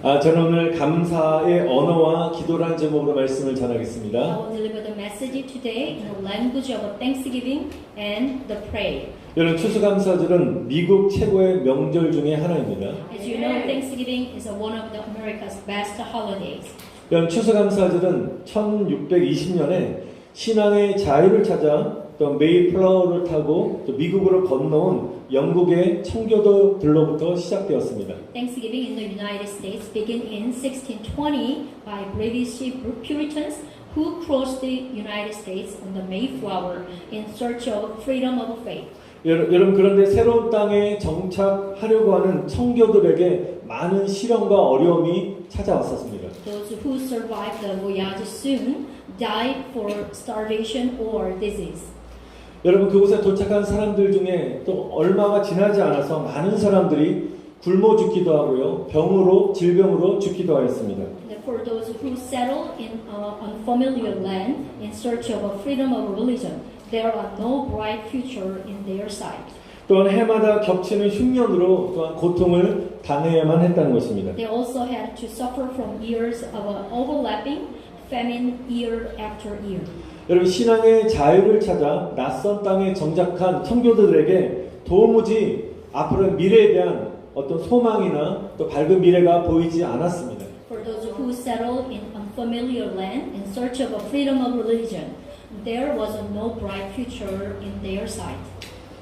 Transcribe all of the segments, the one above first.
저는 오늘 감사의 언어와 기도라는 제목으로 말씀을 I 전하겠습니다. will deliver the message today in the language of thanksgiving and the prayer. 여러분, 추수감사절은 미국 최고의 명절 중에 하나입니다. As you know, Thanksgiving is one of the America's best holidays. 여러분, 추수감사절은 1620년에 신앙의 자유를 찾아 또 메이플라워를 타고 또 미국으로 건너온 영국의 청교도들로부터 시작되었습니다. Thanksgiving in the United States began in 1620 by British Puritans who crossed the United States on the Mayflower in search of freedom of faith. 여러분, 그런데 새로운 땅에 정착하려고 하는 청교도들에게 많은 시련과 어려움이 찾아왔었습니다. Those who survived the voyage soon died for starvation or disease. 여러분, 그곳에 도착한 사람들 중에 또 얼마가 지나지 않아서 많은 사람들이 굶어 죽기도 하고요, 병으로, 질병으로 죽기도 하였습니다. For those who settle in unfamiliar land in search of a freedom of religion, there are no bright future in their sight. 또한 해마다 겹치는 흉년으로 또한 고통을 당해야만 했다는 것입니다. They also had to suffer from years of overlapping famine year after year. 여러분, 신앙의 자유를 찾아 낯선 땅에 정착한 청교도들에게 도무지 앞으로의 미래에 대한 어떤 소망이나 또 밝은 미래가 보이지 않았습니다. For those who settled in unfamiliar land in search of a freedom of religion, there was no bright future in their sight.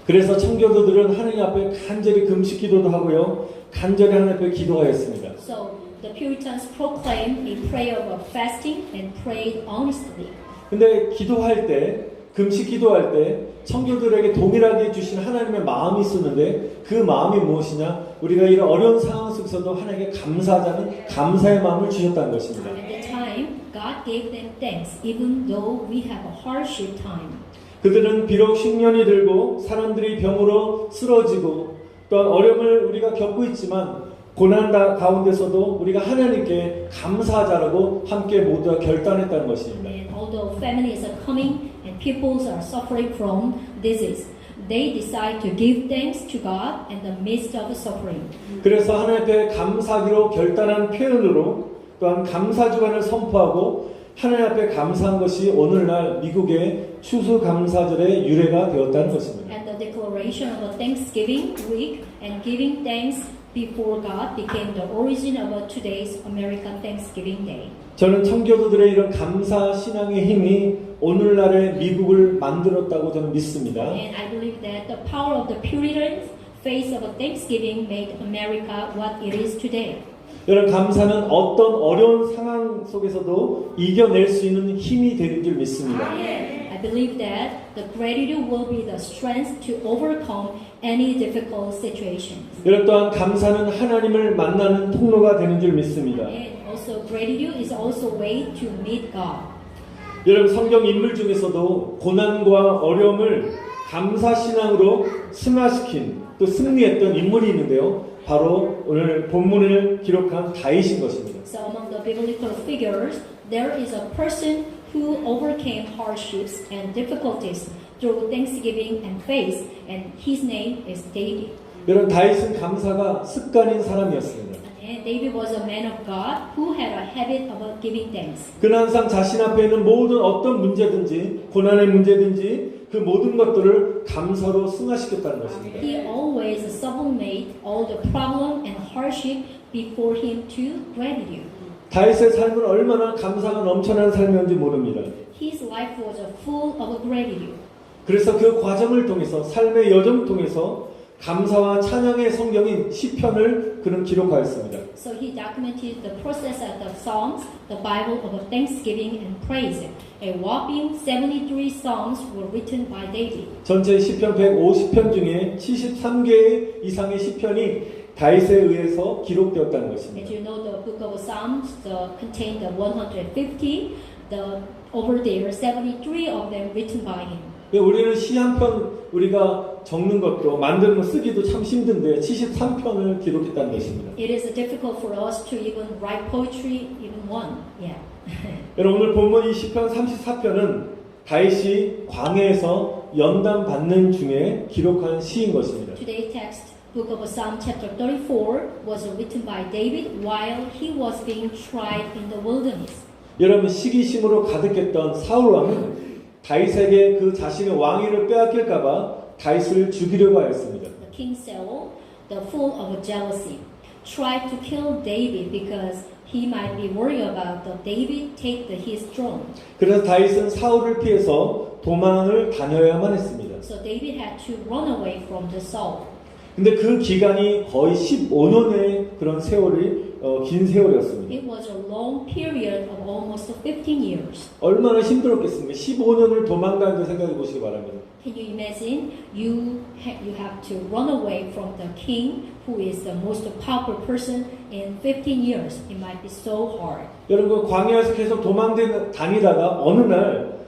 그래서 청교도들은 하나님 앞에 간절히 금식 기도도 하고요, 간절히 하나님 앞에 기도하였습니다. So the Puritans proclaimed a prayer of fasting and prayed honestly. 근데 기도할 때, 금식 기도할 때 청교도들에게 동일하게 주신 하나님의 마음이 있었는데 그 마음이 무엇이냐? 우리가 이런 어려운 상황 속에서도 하나님께 감사하자는 감사의 마음을 주셨다는 것입니다. At the time, God gave them thanks, even though we have a hardship time. 그들은 비록 흉년이 들고 사람들이 병으로 쓰러지고 또한 어려움을 우리가 겪고 있지만 고난 가운데서도 우리가 하나님께 감사하자라고 함께 모두가 결단했다는 것입니다. And although famine is coming and peoples are suffering from disease, they decide to give thanks to God in the midst of suffering. 그래서 하나님 앞에 감사하기로 결단한 표현으로 또한 감사주간을 선포하고 하나님 앞에 감사한 것이 오늘날 미국의 추수감사절의 유래가 되었다는 것입니다. And the declaration of a Thanksgiving week and giving thanks before God became the origin of today's American Thanksgiving Day. 저는 청교도들의 이런 감사 신앙의 힘이 오늘날의 미국을 만들었다고 저는 믿습니다. And I believe that the power of the Puritans' faith of Thanksgiving made America what it is today. 여러분, 감사는 어떤 어려운 상황 속에서도 이겨낼 수 있는 힘이 되는 줄 믿습니다. I believe that the gratitude will be the strength to overcome any difficult situations. 여러분, 또한 감사는 하나님을 만나는 통로가 되는 줄 믿습니다. And also gratitude is also a way to meet God. 여러분, 성경 인물 중에서도 고난과 어려움을 감사 신앙으로 승화시킨 또 승리했던 인물이 있는데요. 바로 오늘 본문을 기록한 다윗인 것입니다. So among the biblical figures, there is a person who overcame hardships and difficulties through thanksgiving and faith, and his name is David. 여러분, 다윗은 감사가 습관인 사람이었습니다. And David was a man of God who had a habit of giving thanks. 그는 항상 자신 앞에 있는 모든 어떤 문제든지 고난의 문제든지 그 모든 것들을 감사로 승화시켰다는 것입니다. He always sublimate all the problem and hardship before him to gratitude. 다윗의 삶은 얼마나 감사가 넘쳐나는 삶이었는지 모릅니다. His life was full of gratitude. 그래서 그 과정을 통해서 삶의 여정을 통해서 감사와 찬양의 성경인 시편을 그는 기록하였습니다. So he documented the process of the Psalms, the Bible of thanksgiving and praise. A whopping 73 psalms were written by David. 전체 시편 150편 중에 73개 이상의 시편이 다윗에 의해서 기록되었다는 것입니다. As you know, the book of Psalms contained the 150. Over there, 73 of them written by him. 우리는 시 한 편 우리가 적는 것도 만드는 거 쓰기도 참 힘든데 73편을 기록했다는 것입니다. It is difficult for us to even write poetry, even one. Yeah. 여러분, 오늘 본문 이 시편 34편은 다윗이 광야에서 연단 받는 중에 기록한 시인 것입니다. Today's text Book of Psalm chapter 34 was written by David while he was being tried in the wilderness. 여러분 시기심으로 가득했던 사울 왕은 다윗에게 그 자신의 왕위를 빼앗길까봐 다윗을 죽이려고 하였습니다. The king Saul, the full of jealousy, tried to kill David because he might be worried about the David take his throne. 그래서 다윗은 사울을 피해서 도망을 다녀야만 했습니다. So David had to run away from the Saul. 근데 그 기간이 거의 15년의 그런 세월이 긴 세월이었습니다. It was a long period of almost 15 years. 얼마나 힘들었겠습니까? 15년을 도망가는 거 생각해 보시기 바랍니다. Can you imagine you have to run away from the king who is the most powerful person in 15 years. It might be so hard. 여러분 광야에서 계속 다니다가 어느 날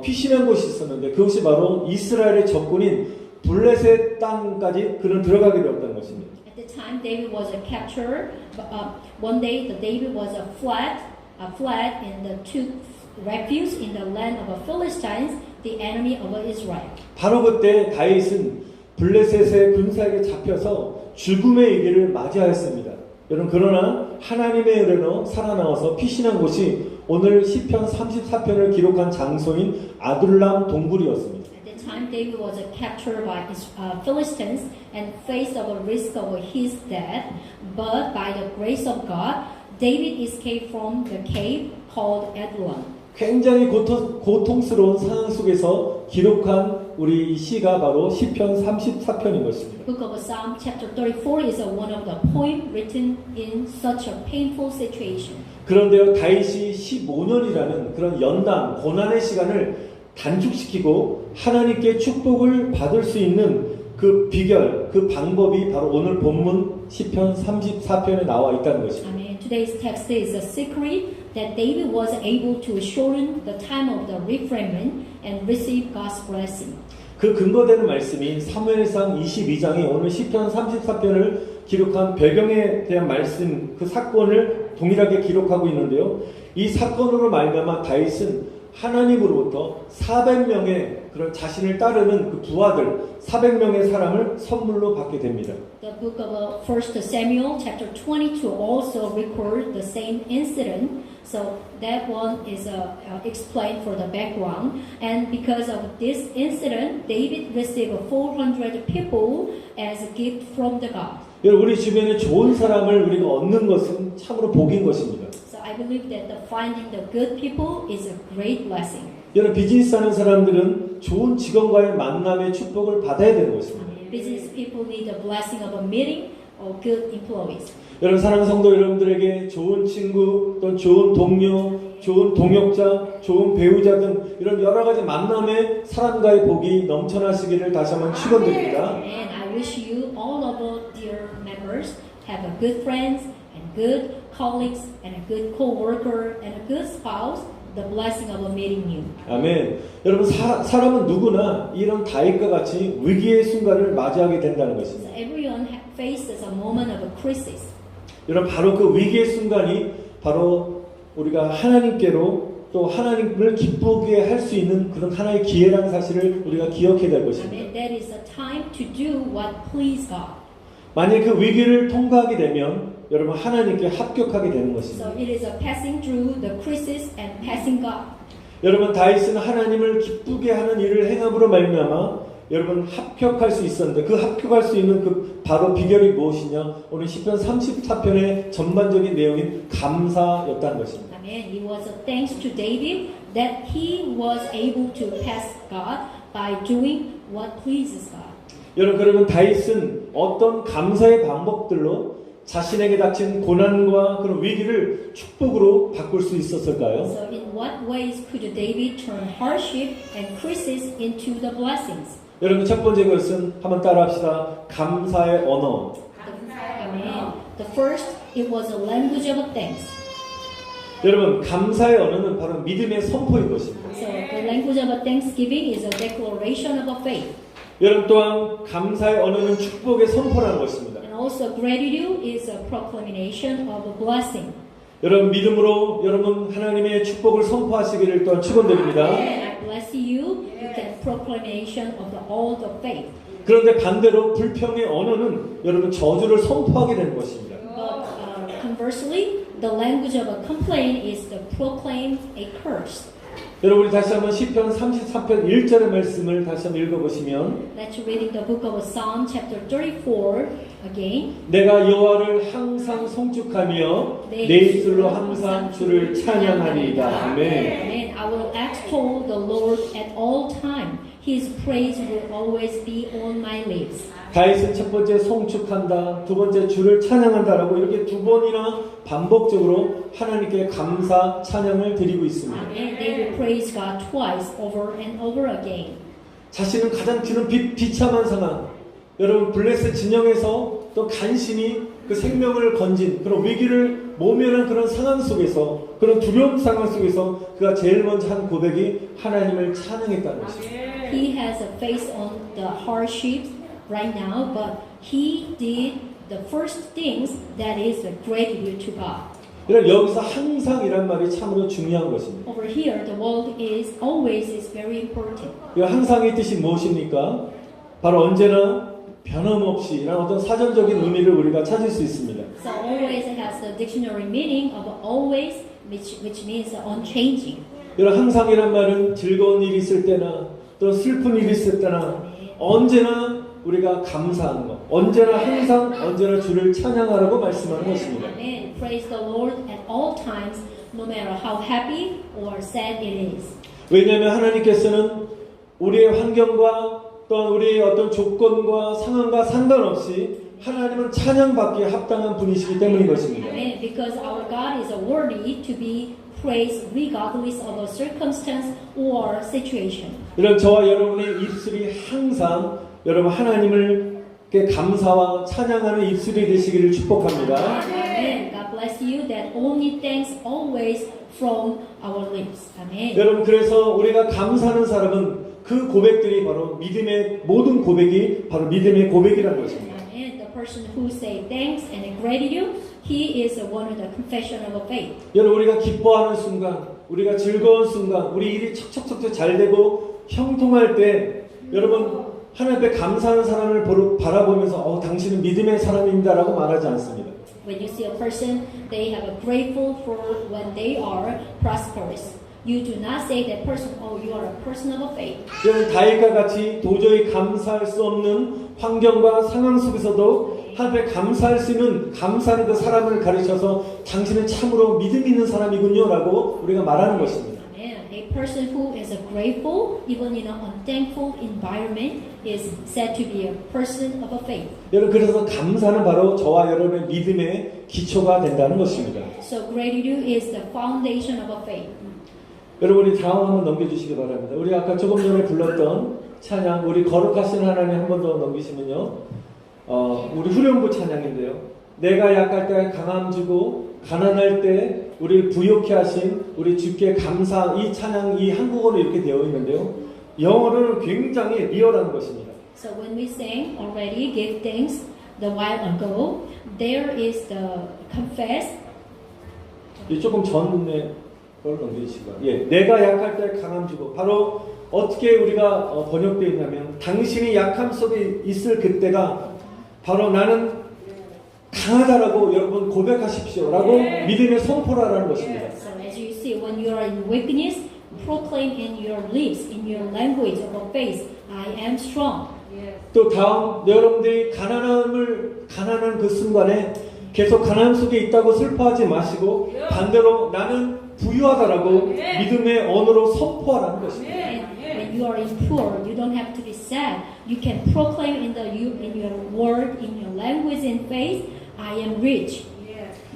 피신한 곳이 있었는데 그것이 바로 이스라엘의 적군인 블레셋 땅까지 그는 들어가게 되었다는 것입니다. At the time David was captured, one day the David was fled and took refuge in the land of the Philistines, the enemy of Israel. 바로 그때 다윗은 블레셋의 군사에게 잡혀서 죽음의 위기를 맞이하였습니다. 여러분 그러나 하나님의 은혜로 살아나와서 피신한 곳이 오늘 시편 34편을 기록한 장소인 아둘람 동굴이었습니다. At the time David was captured by Philistines and faced a risk of his death, but by the grace of God, David escaped from the cave called Adullam. 굉장히 고통스러운 상황 속에서 기록한 우리 이 시가 바로 시편 34편인 것입니다. Book of Psalm chapter 34 is one of the poem written in such a painful situation. 그런데요 다윗이 15년이라는 그런 연단 고난의 시간을 단축시키고 하나님께 축복을 받을 수 있는 그 비결, 그 방법이 바로 오늘 본문 시편 34편에 나와 있다는 것입니다. Amen. Today's text is a secret that David was able to shorten the time of the refreshment and receive God's blessing. 그 근거되는 말씀이 사무엘상 22장이 오늘 시편 34편을 기록한 배경에 대한 말씀, 그 사건을 동일하게 기록하고 있는데요. 이 사건으로 말미암아 다윗은 하나님으로부터 400명의 그런 자신을 따르는 그 부하들, 400명의 사람을 선물로 받게 됩니다. The book of 1 Samuel chapter 22 also records the same incident. So that one is explained for the background. And because of this incident, David received 400 people as a gift from the God. 여러분 우리 주변에 좋은 사람을 우리가 얻는 것은 참으로 복인 것입니다. So I believe that finding the good people is a great blessing. 여러분 비즈니스 하는 사람들은 좋은 직원과의 만남의 축복을 받아야 되는 것입니다. Business people need the blessing of a meeting of good employees. 여러분 사랑하는 성도 여러분들에게 좋은 친구, 또 좋은 동료, 좋은 동역자, 좋은 배우자 등 이런 여러 가지 만남의 사람과의 복이 넘쳐나시기를 다시 한번 축원드립니다. And I wish you all of our dear members have a good friends and good colleagues and a good co-worker and a good spouse. The blessing of meeting you. 아멘. 여러분 사람은 누구나 이런 다윗과 같이 위기의 순간을 맞이하게 된다는 것입니다. So everyone faces a moment of a crisis. 여러분 바로 그 위기의 순간이 바로 우리가 하나님께로 또 하나님을 기쁘게 할 수 있는 그런 하나의 기회라는 사실을 우리가 기억해야 될 것입니다. Amen. That is a time to do what please God. 만약 그 위기를 통과하게 되면 여러분 하나님께 합격하게 되는 것입니다. So it is a passing through the crisis and passing God. 여러분 다윗은 하나님을 기쁘게 하는 일을 행함으로 말미암아 여러분 합격할 수 있었는데 그 합격할 수 있는 그 바로 비결이 무엇이냐? 오늘 시편 34편의 전반적인 내용인 감사였다는 것입니다. Amen. It was thanks to David that he was able to pass God by doing what pleases God. 여러분 그러면 다윗은 어떤 감사의 방법들로 자신에게 닥친 고난과 그런 위기를 축복으로 바꿀 수 있었을까요? So in what ways could David turn hardship and crisis into the blessings? 여러분 첫 번째 것은 한번 따라합시다. 감사의 언어. Amen. The first, it was a language of thanks. 여러분 감사의 언어는 바로 믿음의 선포인 것입니다. So the language of thanksgiving is a declaration of a faith. 여러분 또한 감사의 언어는 축복의 선포라는 것입니다. And also gratitude is a proclamation of a blessing. 여러분 믿음으로 여러분 하나님의 축복을 선포하시기를 또한 축원드립니다. And I bless you. You can proclamation of all the faith. 그런데 반대로 불평의 언어는 여러분 저주를 선포하게 되는 것입니다. But conversely, the language of a complaint is to proclaim a curse. 여러분 우리 다시 한번 시편 33편 1절의 말씀을 다시 한번 읽어보시면 Let's read the book of Psalm chapter 34 again. 내가 여호와를 항상 송축하며 내 입술로 항상 주를 찬양하리이다. 아멘. And I will extol the Lord at all time. His praise will always be on my lips. 다윗은 첫 번째 송축한다, 두 번째 주를 찬양한다라고 이렇게 두 번이나 반복적으로 하나님께 감사 찬양을 드리고 있습니다. And they will praise God twice over and over again. 자신은 가장 주는 비참한 상황, 여러분 블레셋 진영에서 또 간신히 그 생명을 건진 그런 위기를 모면한 그런 상황 속에서, 그런 두려운 상황 속에서 그가 제일 먼저 한 고백이 하나님을 찬양했다는 것입니다. He has a face on the hardships right now, but he did the first things that is gratitude to God. 그럼 여기서 항상이란 말이 참으로 중요한 것입니다. Over here, the word is always is very important. 이 항상의 뜻이 무엇입니까? 바로 언제나 변함없이라는 어떤 사전적인 의미를 우리가 찾을 수 있습니다. So always has the dictionary meaning of always, which means unchanging. 여러분 항상이란 말은 즐거운 일이 있을 때나 또 슬픈 일이 있을 때나 언제나 우리가 감사하는 것, 언제나 항상 언제나 주를 찬양하라고 말씀하는 것입니다. Amen. Praise the Lord at all times, no matter how happy or sad it is. 왜냐하면 하나님께서는 우리의 환경과 또한 우리의 어떤 조건과 상황과 상관없이 하나님은 찬양받기에 합당한 분이시기 때문인 것입니다. Amen. Because our God is worthy to be praised regardless of a circumstance or situation. 이런 저와 여러분의 입술이 항상 여러분 하나님을 감사와 찬양하는 입술이 되시기를 축복합니다. Amen. God bless you that only thanks always from our lips. Amen. 여러분 그래서 우리가 감사하는 사람은 그 고백들이 바로 믿음의 모든 고백이 바로 믿음의 고백이라는 것입니다. Amen. The person who say thanks and gratitude, he is one of the confession of faith. 여러분 우리가 기뻐하는 순간, 우리가 즐거운 순간, 우리 일이 척척척척 잘 되고 형통할 때 여러분 하나님 앞에 감사하는 사람을 바라보면서 당신은 믿음의 사람입니다라고 말하지 않습니다. When you see a person, they have a grateful for when they are prosperous. You do not say that person, oh, you are a person of faith. 여러분 다윗과 같이 도저히 감사할 수 없는 환경과 상황 속에서도 하나님 앞에 감사할 수 있는 감사하는 그 사람을 가르쳐서 당신은 참으로 믿음 있는 사람이군요라고 우리가 말하는 것입니다. A person who is grateful even in an unthankful environment is said to be a person of a faith. 여러분 그래서 감사는 바로 저와 여러분의 믿음의 기초가 된다는 것입니다. So gratitude is the foundation of a faith. 여러분 우리 다음 한번 넘겨주시기 바랍니다. 우리 아까 조금 전에 불렀던 찬양, 우리 거룩하신 하나님 한 번 더 넘기시면요. 우리 후렴구 찬양인데요. 내가 약할 때 강함 주고 가난할 때 우리를 부욕케 하신 우리 주께 감사, 이 찬양, 이 한국어로 이렇게 되어 있는데요. 영어로는 굉장히 리얼한 것입니다. So when we sang already give thanks the while ago, there is the confess. 조금 전에 걸 넘겨주시고, 내가 약할 때 강함 주고, 바로 어떻게 우리가 번역되어 있냐면 당신이 약함 속에 있을 그때가 바로 나는 강하다라고 여러분 고백하십시오라고 믿음의 선포라라는 것입니다. So as you see, when you are in weakness, proclaim in your lips, in your language of faith, I am strong. 또 다음 여러분들이 가난한 그 순간에 계속 가난 속에 있다고 슬퍼하지 마시고 반대로 나는 부유하다라고 믿음의 언어로 선포하라는 것입니다. When you are in poor, you don't have to be sad. You can proclaim in your word, in your language and faith, I am rich.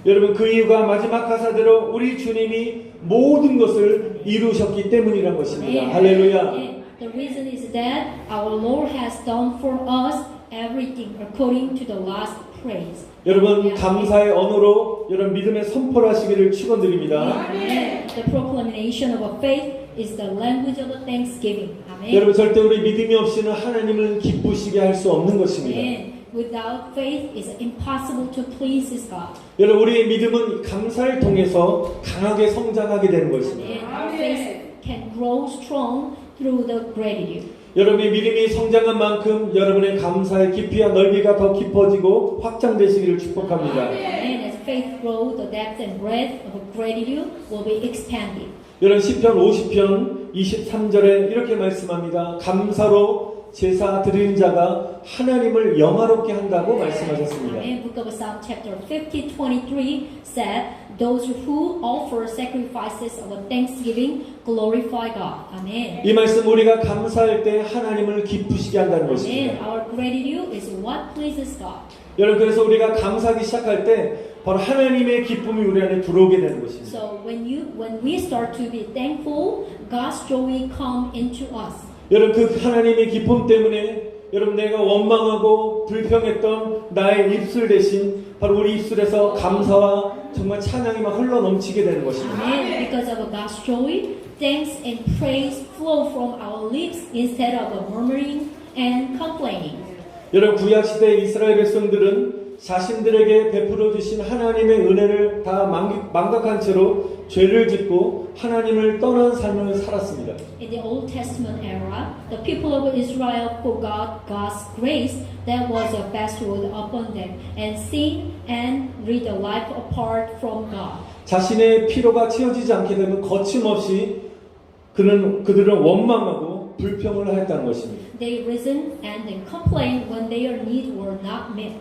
여러분 그 이유가 마지막 가사대로 우리 주님이 모든 것을 이루셨기 때문이란 것입니다. 할렐루야. The reason is that our Lord has done for us everything according to the last praise. 여러분 감사의 언어로 여러분 믿음의 선포를 하시기를 축원드립니다. The proclamation of faith is the language of thanksgiving. Amen. 여러분 절대 우리 믿음이 없이는 하나님을 기쁘시게 할 수 없는 것입니다. Without faith, it's impossible to please God. 여러분 우리의 믿음은 감사를 통해서 강하게 성장하게 되는 것입니다. Our faith can grow strong through the gratitude. 여러분의 믿음이 성장한 만큼 여러분의 감사의 깊이와 넓이가 더 깊어지고 확장되시기를 축복합니다. And as faith grows, the depth and breadth of gratitude will be expanded. 여러분 시편 50편 23절에 이렇게 말씀합니다. 감사로 제사 드리는 자가 하나님을 영화롭게 한다고 말씀하셨습니다. In Book of Psalm chapter 50, 23 said, those who offer sacrifices of thanksgiving glorify God. Amen. 이 말씀 우리가 감사할 때 하나님을 기쁘시게 한다는 And 것입니다. our gratitude is what pleases God. 여러분 그래서 우리가 감사하기 시작할 때 바로 하나님의 기쁨이 우리 안에 들어오게 되는 것입니다. So when we start to be thankful, God's joy come into us. 여러분 그 하나님의 기쁨 때문에 여러분 내가 원망하고 불평했던 나의 입술 대신 바로 우리 입술에서 감사와 정말 찬양이 막 흘러 넘치게 되는 것입니다. Amen. Because of God's joy, thanks and praise flow from our lips instead of murmuring and complaining. 여러분 구약 시대 이스라엘 백성들은 자신들에게 베풀어 주신 하나님의 은혜를 다 망각한 채로 죄를 짓고 하나님을 떠난 삶을 살았습니다. In the Old Testament era, the people of Israel forgot God's grace that was bestowed upon them and sinned and lived a life apart from God. 자신의 피로가 채워지지 않게 되면 거침없이 그들은 원망하고 불평을 하였다는 것입니다. They reasoned and then complained when their needs were not met.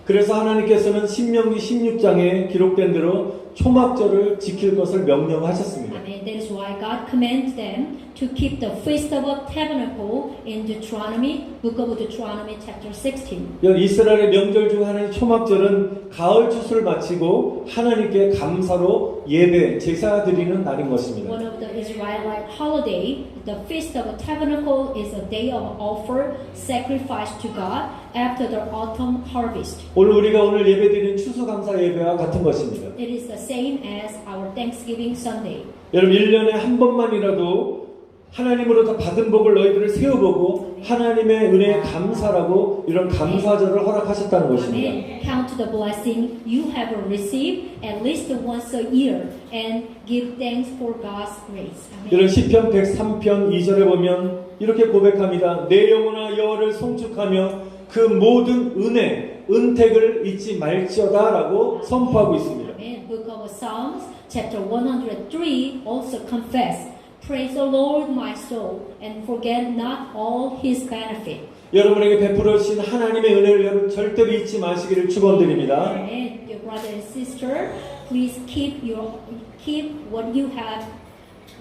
그래서 하나님께서는 신명기 16장에 기록된 대로 초막절을 지킬 것을 명령하셨습니다. And that is why God commanded them to keep the Feast of Tabernacle in Deuteronomy, Book of Deuteronomy chapter 16. 이스라엘의 명절 중 하나인 초막절은 가을 추수를 마치고 하나님께 감사로 예배, 제사 드리는 날인 것입니다. One of the Israelite holiday, the Feast of Tabernacle is a day of offer sacrifice to God after the autumn harvest. 오늘 예배드리는 추수감사 예배와 같은 것입니다. It is the same as our Thanksgiving Sunday. 여러분 1년에 한 번만이라도 하나님으로부터 받은 복을 너희들을 세워보고 하나님의 은혜에 감사라고 이런 감사절을 허락하셨다는 것입니다. Amen. Count the blessing you have received at least once a year and give thanks for God's grace. Amen. 이런 시편 103편 2절에 보면 이렇게 고백합니다. 내 영혼아 여호와를 송축하며 그 모든 은택을 잊지 말지어다라고 선포하고 있습니다. Amen. Book of Psalms, chapter 103 also confess, praise the Lord my soul and forget not all His benefit. 여러분에게 베풀어 주신 하나님의 은혜를 여러분 절대로 잊지 마시기를 축원드립니다. Amen. Dear brother and sister, please keep what you have,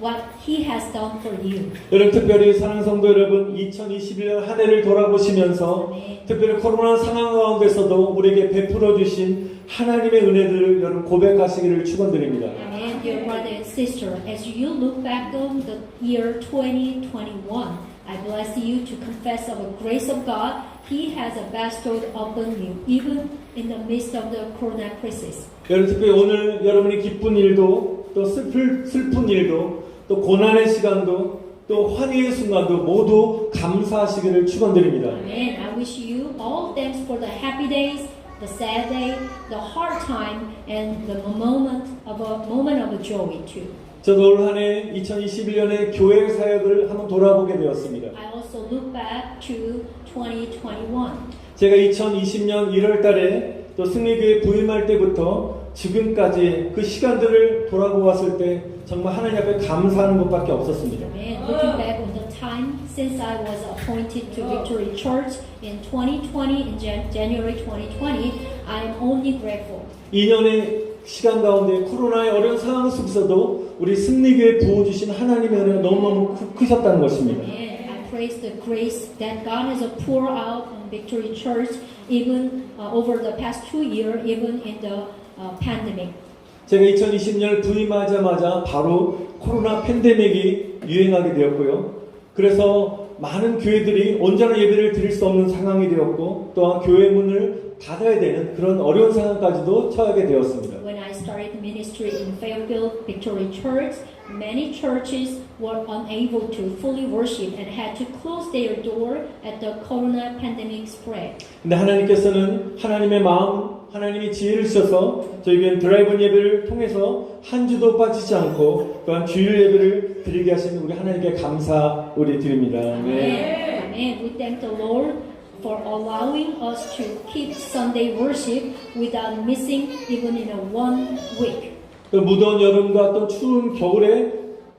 what He has done for you. 여러분 특별히 사랑하는 성도 여러분 2021년 한 해를 돌아보시면서 Amen. 특별히 코로나 상황 가운데서도 우리에게 베풀어 주신 하나님의 은혜들을 여러분 고백하시기를 축원드립니다. Amen. Dear brother and sister, as you look back on the year 2021, I bless you to confess of the grace of God He has bestowed upon you, even in the midst of the corona crisis. 여러분 특별히 오늘 여러분이 기쁜 일도 또 슬픈 일도 또 고난의 시간도 또 환희의 순간도 모두 감사하시기를 축원드립니다. Amen. I wish you all thanks for the happy days, the sad day, the hard time, and the moment of joy too. 저도 올 한 해 2021년의 교회 사역을 한번 돌아보게 되었습니다. I also look back to 2021. 제가 2020년 1월 달에 또 승리교회 부임할 때부터 지금까지 그 시간들을 돌아보았을 때 정말 하나님 앞에 감사하는 것밖에 없었습니다. And looking back on the time since I was appointed to Victory Church in 2020, in January 2020, I am only grateful. 2년의 시간 가운데 코로나의 어려운 상황 속에서도 우리 승리교회 부어주신 하나님의 은혜가 너무너무 크셨다는 것입니다. And I praise the grace that God has poured out on Victory Church even over the past 2 years, even in the pandemic. 제가 2020년 부임하자마자 바로 코로나 팬데믹이 유행하게 되었고요. 그래서 많은 교회들이 온전한 예배를 드릴 수 없는 상황이 되었고 또한 교회 문을 닫아야 되는 그런 어려운 상황까지도 처하게 되었습니다. When I started ministry in Fairfield Victory Church, many churches were unable to fully worship and had to close their door at the corona pandemic spread. 근데 하나님께서는 하나님의 마음, 하나님이 지혜를 주셔서 저희에게 드라이브 예배를 통해서 한 주도 빠지지 않고 또한 주일 예배를 드리게 하신 우리 하나님께 감사 우리 드립니다. 네. Amen. We thank the Lord for allowing us to keep Sunday worship without missing even in a 1 week. 또 무더운 여름과 또 추운 겨울에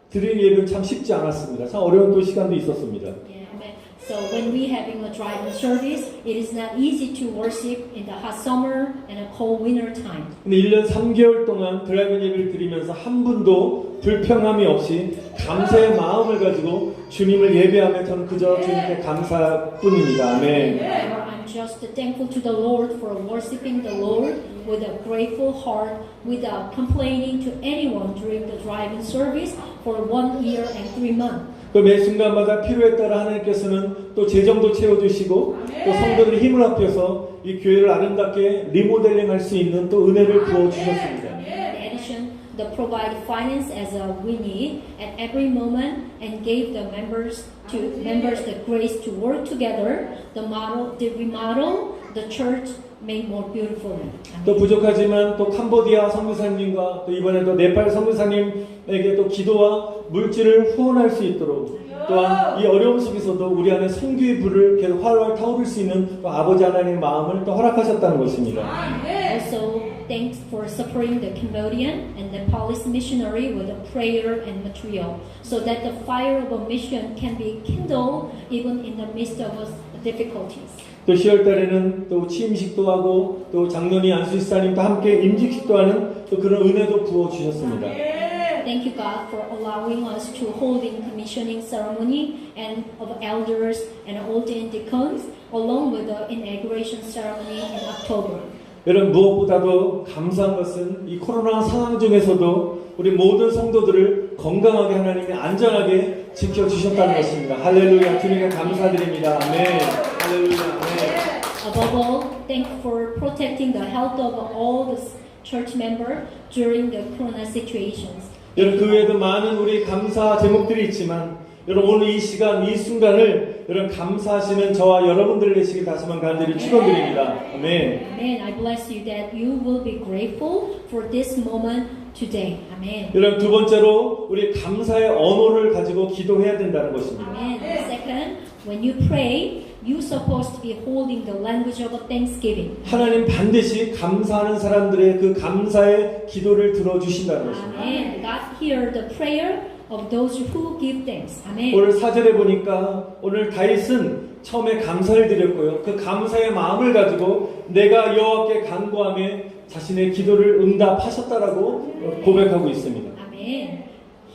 드린 예배는 참 쉽지 않았습니다. 참 어려운 또 시간도 있었습니다. Yeah, amen. So when we having a drive-in service, it is not easy to worship in the hot summer and a cold winter time. 근데 1년 3개월 동안 드라이브 예배를 드리면서 한 분도 불평함이 없이 감사의 마음을 가지고 주님을 예배하며 저는 그저 주님께 감사할 뿐입니다. 아멘. However, I'm just thankful to the Lord for worshiping the Lord with a grateful heart without complaining to anyone during the drive-in service for 1 year and 3 months. 또 매 순간마다 필요에 따라 하나님께서는 또 재정도 채워주시고 또 성도들의 힘을 합해서 이 교회를 아름답게 리모델링할 수 있는 또 은혜를 부어주셨습니다. In addition, the provide finance as we need at every moment and gave the members the grace to work together. The remodel the church made more beautiful. 또 부족하지만 또 캄보디아 선교사님과 또 이번에 또 네팔 선교사님에게 또 기도와 물질을 후원할 수 있도록 또한 이 어려움 속에서도 우리 안에 선교의 불을 계속 활활 타오를 수 있는 또 아버지 하나님의 마음을 또 허락하셨다는 것입니다. Also, thanks for supporting the Cambodian and Nepalese missionary with a prayer and material, so that the fire of a mission can be kindled even in the midst of difficulties. 또 10월 달에는 또 취임식도 하고 또 장로님 안수집사님도 함께 임직식도 하는 또 그런 은혜도 부어 주셨습니다. Thank you, God, for allowing us to hold in commissioning ceremony and of elders and ordained deacons, along with the inauguration ceremony in October. 여러분 무엇보다도 감사한 것은 이 코로나 상황 중에서도 우리 모든 성도들을 건강하게 하나님이 안전하게 지켜주셨다는 것입니다. 할렐루야. 주님께 감사드립니다. 아멘. 할렐루야. 아멘. Above all, thank you for protecting the health of all the church members during the corona situations. 여러분 그 외에도 많은 우리 감사 제목들이 있지만 여러분 오늘 이 시간 이 순간을 여러분 감사하시는 저와 여러분들 되시길 다시 한번 간절히 축원드립니다. 아멘. Amen. I bless you that you will be grateful for this moment today. Amen. 여러분 두 번째로 우리 감사의 언어를 가지고 기도해야 된다는 것입니다. Amen. Second, when you pray, you're supposed to be holding the language of thanksgiving. 하나님 반드시 감사하는 사람들의 그 감사의 기도를 들어주신다는 것입니다. Amen. God hear the prayer of those who give thanks. Amen. 오늘 사절에 보니까 오늘 다윗은 처음에 감사를 드렸고요. 그 감사의 마음을 가지고 내가 여호와께 간구하며 자신의 기도를 응답하셨다라고 고백하고 있습니다. Amen.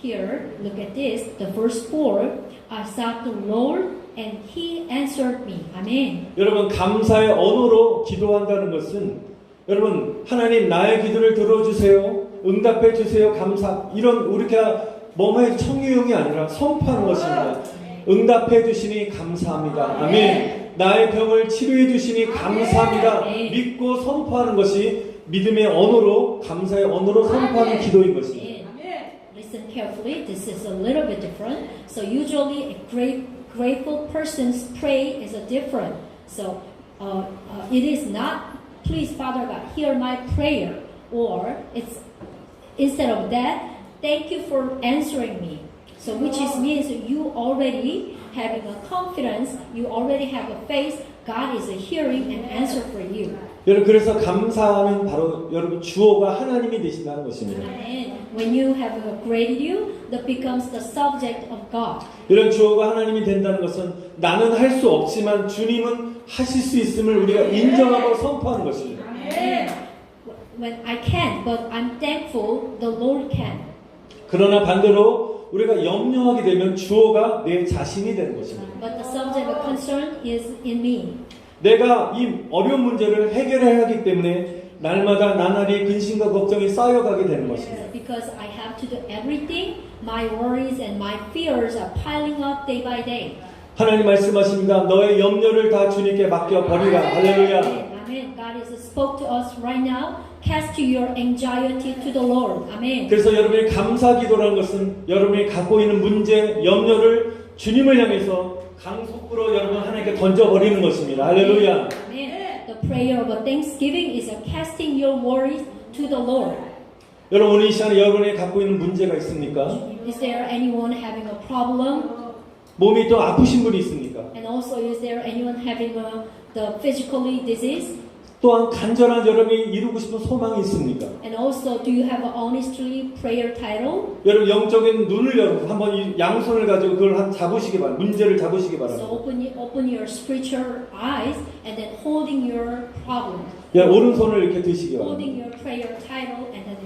Here, look at this. The verse 4. I sought the Lord and He answered me. Amen. 여러분 감사의 언어로 기도한다는 것은 여러분 하나님 나의 기도를 들어주세요. 응답해 주세요. 감사. 이런 우리가 뭐뭐의 청유형이 아니라 선포하는 것입니다. 응답해 주시니 감사합니다. 아멘. 나의 병을 치료해 주시니 감사합니다. 믿고 선포하는 것이 믿음의 언어로 감사의 언어로 선포하는 기도인 것입니다. Listen carefully. This is a little bit different. So usually a grateful person's pray is a different. So it is not, please Father God, hear my prayer, or it's instead of that, thank you for answering me. So which is means you already having a confidence, you already have a faith, God is hearing and answer for you. 여러분 그래서 감사하는 바로 여러분 주어가 하나님이 되신다는 것입니다. And when you have a gratitude, that becomes the subject of God. 이런 주어가 하나님이 된다는 것은 나는 할 수 없지만 주님은 하실 수 있음을 우리가 인정하고 선포하는 것입니다. And when I can't, but I'm thankful the Lord can. 그러나 반대로 우리가 염려하게 되면 주어가 내 자신이 되는 것입니다. But the subject of concern is in me. 내가 이 어려운 문제를 해결해야 하기 때문에 날마다 나날이 근심과 걱정이 쌓여가게 되는 것입니다. Because I have to do everything, my worries and my fears are piling up day by day. 하나님 말씀하십니다. 너의 염려를 다 주님께 맡겨버리라. 할렐루야. Amen. God has spoke to us right now. Cast your anxiety to the Lord. Amen. 그래서 여러분의 감사 기도라는 것은 여러분이 갖고 있는 문제, 염려를 주님을 향해서 강속구로 여러분 하나님께 던져버리는 것입니다. 할렐루야. Amen. The prayer of thanksgiving is a casting your worries to the Lord. 여러분 오늘 이 시간에 여러분이 갖고 있는 문제가 있습니까? Is there anyone having a problem? 몸이 또 아프신 분이 있습니까? And also, is there anyone having the physically disease? 또한 간절한 여러분이 이루고 싶은 소망이 있습니까? And also, do you have an honestly prayer title? 여러분 영적인 눈을 열고 한번 이 양손을 가지고 그걸 한 잡으시기 바랍니다. 문제를 잡으시기 So 바랍니다. open your spiritual eyes and then holding your problem, 예, 오른손을 이렇게 드시기 바랍니다. holding your prayer title and then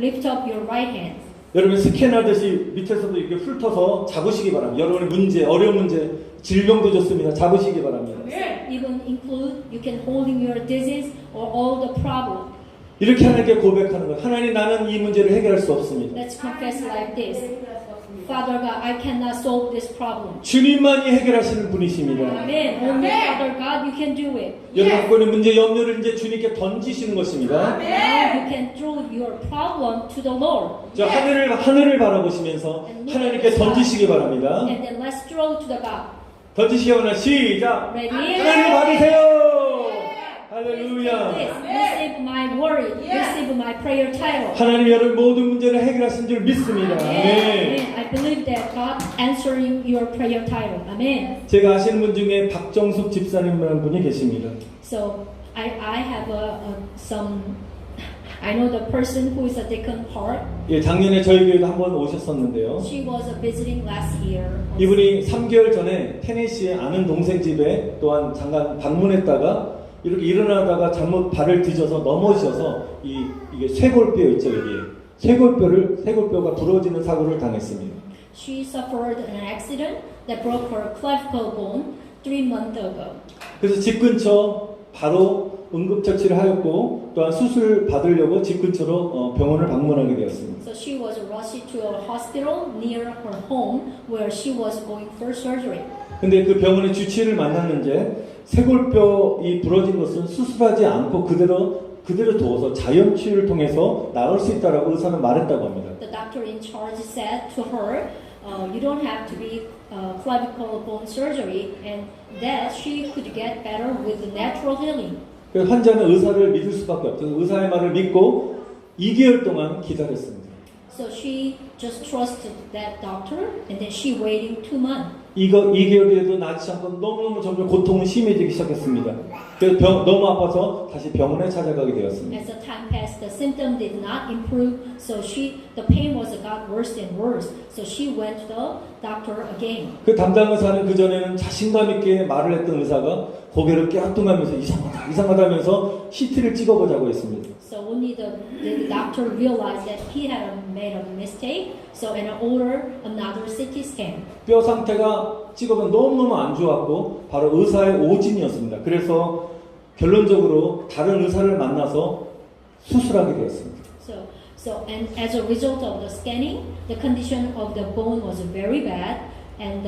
lift up your right hand. 여러분 스캔하듯이 밑에서도 이렇게 훑어서 잡으시기 바랍니다. 여러분의 문제, 어려운 문제, 질병도 좋습니다. 잡으시기 바랍니다. Even include you can holding your disease or all the problem. 이렇게 하나님께 고백하는 거예요. 하나님 나는 이 문제를 해결할 수 없습니다. Let's confess like this. Father God, I cannot solve this problem. 주님만이 해결하시는 분이십니다. Amen. Only Father God, you can do it. 여러분 갖고 있는 문제, 염려를 이제 주님께 던지시는 것입니다. Now you can throw your problem to the Lord. 저 하늘을 바라보시면서 하나님께 던지시기 바랍니다. And then let's throw to the God. 던지시기 바랍니다. 시작. Ready? 하나님 받으세요. 할렐루야. Yes, receive my word, receive my prayer title. 하나님 여러분 모든 문제를 해결하신 줄 믿습니다. Amen. 아멘. I believe that God answering your prayer title. Amen. 제가 아시는 분 중에 박정숙 집사님이라는 분이 계십니다. So I have some. I know the person who is a deacon Park. 예, 작년에 저희 교회도 한번 오셨었는데요. She was visiting last year. 이분이 3개월 전에 테네시의 아는 동생 집에 또한 잠깐 방문했다가 이렇게 일어나다가 잘못 발을 뒤져서 넘어지셔서 이게 쇄골뼈 있죠, 여기. 쇄골뼈가 부러지는 사고를 당했습니다. She suffered an accident that broke her clavicle bone 3 months ago. 그래서 집 근처 바로 응급처치를 하였고 또한 수술 받으려고 집 근처로 병원을 방문하게 되었습니다. So she was rushed to a hospital near her home where she was going for surgery. 근데 그 병원의 주치의를 만났는데 쇄골뼈이 부러진 것은 수술하지 않고 그대로 두어서 자연 치유를 통해서 나을 수 있다라고 의사는 말했다고 합니다. The doctor in charge said to her, you don't have to be clavicle bone surgery and that she could get better with the natural healing. 그래서 환자는 의사를 믿을 수밖에 없어요. 의사의 말을 믿고 2개월 동안 기다렸습니다. So she just trusted that doctor and then she waiting 2 months. 2개월에도 낫지 않고 너무너무 점점 고통은 심해지기 시작했습니다. 그래서 너무 아파서 다시 병원에 찾아가게 되었습니다. As the time passed, the symptom did not improve, so the pain got worse and worse. So she went to the doctor again. 그 담당 의사는 그 전에는 자신감 있게 말을 했던 의사가 고개를 깨알뚱하면서 이상하다면서 CT를 찍어보자고 했습니다. So only the doctor realized that he had made a mistake, so and ordered another CT scan. 뼈 상태가 찍어보면 너무너무 안 좋았고 바로 의사의 오진이었습니다. 그래서 결론적으로 다른 의사를 만나서 수술하게 되었습니다. So and as a result of the scanning, the condition of the bone was very bad, and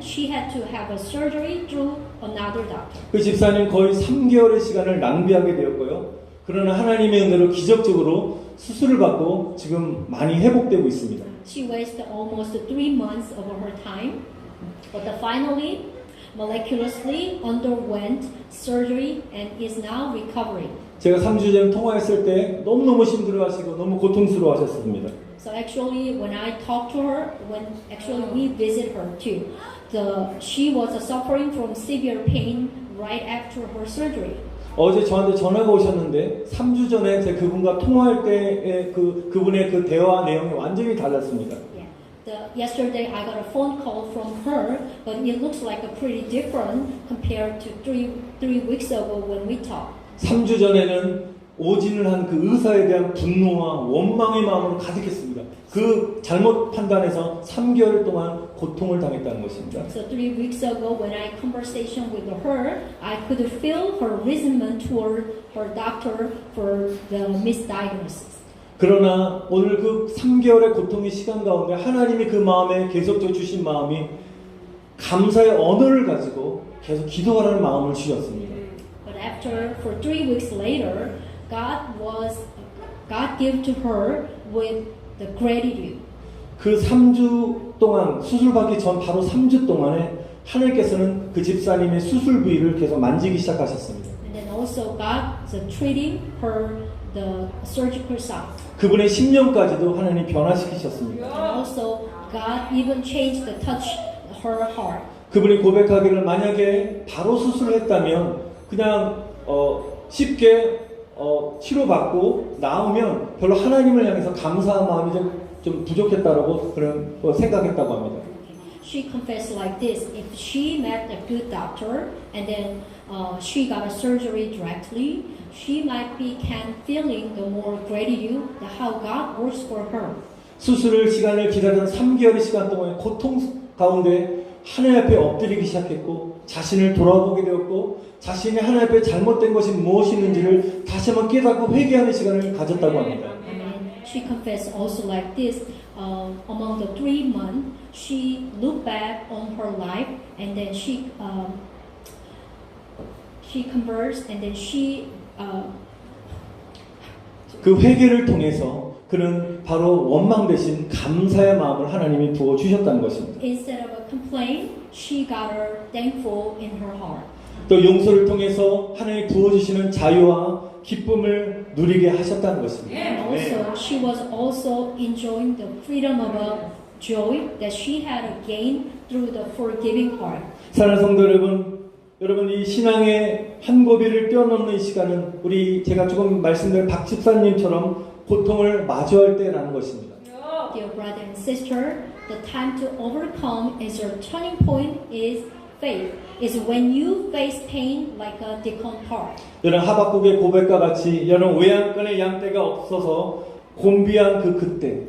she had to have a surgery through another doctor. 그 집사님 거의 3개월의 시간을 낭비하게 되었고요. 그러나 하나님의 은혜로 기적적으로 수술을 받고 지금 많이 회복되고 있습니다. She wasted almost 3 months of her time, but finally, miraculously underwent surgery and is now recovering. 제가 3주 전에 통화했을 때 너무너무 힘들어하시고 너무 고통스러워하셨습니다. So actually, when I talked to her, when actually we visit her too, she was suffering from severe pain right after her surgery. 어제 저한테 전화가 오셨는데 3주 전에 제가 그분과 통화할 때의 그분의 그 대화 내용이 완전히 달랐습니다. Yesterday I got a phone call from her, but it looks like a pretty different compared to three weeks ago when we talked. 3주 전에는 오진을 한 그 의사에 대한 분노와 원망의 마음으로 가득했습니다. 그 잘못 판단해서 3개월 동안 고통을 당했다는 것입니다. So 3 weeks ago when I conversation with her, I could feel her resentment toward her doctor for the misdiagnosis. 그러나 오늘 그 3개월의 고통의 시간 가운데 하나님이 그 마음에 계속적으로 주신 마음이 감사의 언어를 가지고 계속 기도하라는 마음을 주셨습니다. But for 3 weeks later, God gave to her with the gratitude. 그 3주 동안 수술받기 전 바로 3주 동안에 하나님께서는 그 집사님의 수술 부위를 계속 만지기 시작하셨습니다. And then also God is treating her the surgical site. 그분의 심령까지도 하나님 변화시키셨습니다. And also, God even changed the touch her heart. 그분이 고백하기를 만약에 바로 수술을 했다면 그냥 쉽게 치료받고 나오면 별로 하나님을 향해서 감사한 마음이 좀 부족했다라고 그런 생각했다고 합니다. She confessed like this: if she met a good doctor and then she got a surgery directly, she might be feeling the more gratitude that how God works for her. 수술을 시간을 기다리던 3개월의 시간 동안 고통 가운데 하나님 앞에 엎드리기 시작했고 자신을 돌아보게 되었고 자신이 하나님 앞에 잘못된 것이 무엇이 있는지를 다시 한번 깨닫고 회개하는 시간을 가졌다고 합니다. And she confessed also like this: among the 3 months, she looked back on her life and then she conversed and then 그 회개를 통해서 그는 바로 원망 대신 감사의 마음을 하나님이 부어 주셨다는 것입니다. instead of a complaint, she got her thankful in her heart. 또 용서를 통해서 하나님이 부어 주시는 자유와 기쁨을 누리게 하셨다는 것입니다. And also, she was also enjoying the freedom of a joy that she had gained through the forgiving heart. 사랑하는 성도 여러분 이 신앙의 한 고비를 뛰어넘는 이 시간은 제가 조금 말씀드린 박 집사님처럼 고통을 마주할 때라는 것입니다. Dear brother and sister, the time to overcome is your turning point is faith. Is when you face pain like a Deacon Park. 여러분 하박국의 고백과 같이 여러분 외양간에 양떼가 없어서 곤비한 그때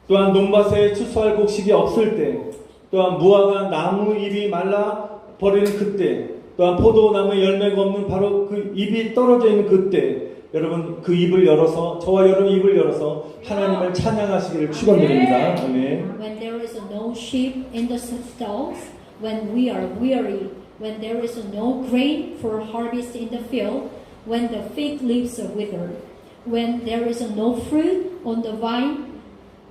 또한 논밭에 추수할 곡식이 없을 때 또한 무화과 나무 잎이 말라 버리는 그때 또한 포도나무 열매가 없는 바로 그 잎이 떨어져 있는 그때 여러분 그 입을 열어서 저와 여러분 입을 열어서 하나님을 찬양하시기를 축원드립니다. 아멘. When there is no sheep in the stalls, when we are weary, when there is no grain for harvest in the field, when the fig leaves are withered, when there is no fruit on the vine,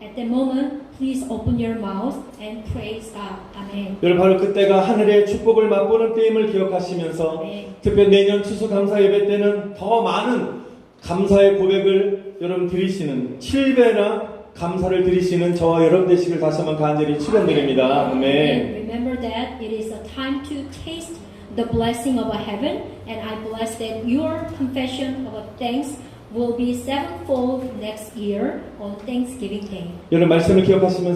at that moment, please open your mouth and praise God. Amen. 여러분 바로 그때가 하늘의 축복을 맛보는 때임을 기억하시면서 특별 내년 추수감사 예배 때는 더 많은 감사의 고백을 여러분 드리시는 7배나 감사를 드리시는 저와 여러분 되시길 다시 한번 간절히 축원드립니다. 아멘. Remember that it is a time to taste the blessing of heaven, and I bless that your confession of thanks will be sevenfold next year on Thanksgiving Day. 여러분 말씀을 기억하시면서